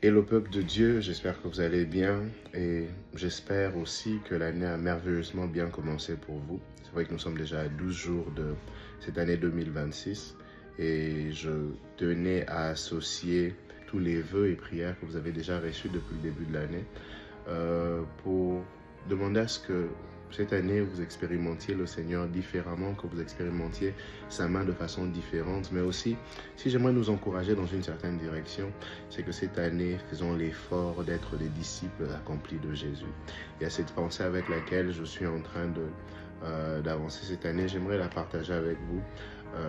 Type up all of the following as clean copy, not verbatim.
Et le peuple de Dieu, j'espère que vous allez bien et j'espère aussi que l'année a merveilleusement bien commencé pour vous. C'est vrai que nous sommes déjà à 12 jours de cette année 2026 et je tenais à associer tous les vœux et prières que vous avez déjà reçus depuis le début de l'année pour demander à ce que cette année, vous expérimentiez le Seigneur différemment, que vous expérimentiez sa main de façon différente. Mais aussi, si j'aimerais nous encourager dans une certaine direction, c'est que cette année, faisons l'effort d'être des disciples accomplis de Jésus. Il y a cette pensée avec laquelle je suis en train d'avancer cette année. J'aimerais la partager avec vous.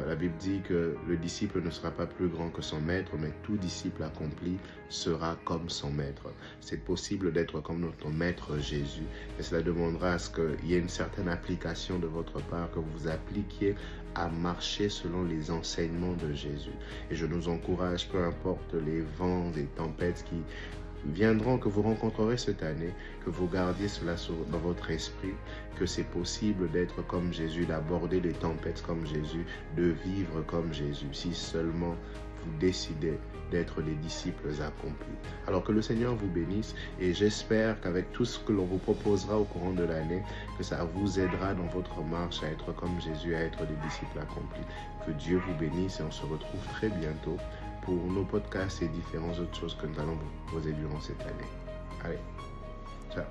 La Bible dit que le disciple ne sera pas plus grand que son maître, mais tout disciple accompli sera comme son maître. C'est possible d'être comme notre maître Jésus, et cela demandera à ce qu'il y ait une certaine application de votre part, que vous vous appliquiez à marcher selon les enseignements de Jésus. Et je nous encourage, peu importe les vents et tempêtes qui viendront, que vous rencontrerez cette année, que vous gardiez cela dans votre esprit, que c'est possible d'être comme Jésus, d'aborder les tempêtes comme Jésus, de vivre comme Jésus, si seulement vous décidez d'être des disciples accomplis. Alors que le Seigneur vous bénisse et j'espère qu'avec tout ce que l'on vous proposera au courant de l'année, que ça vous aidera dans votre marche à être comme Jésus, à être des disciples accomplis. Que Dieu vous bénisse et on se retrouve très bientôt pour nos podcasts et différentes autres choses que nous allons vous poser durant cette année. Allez, ciao.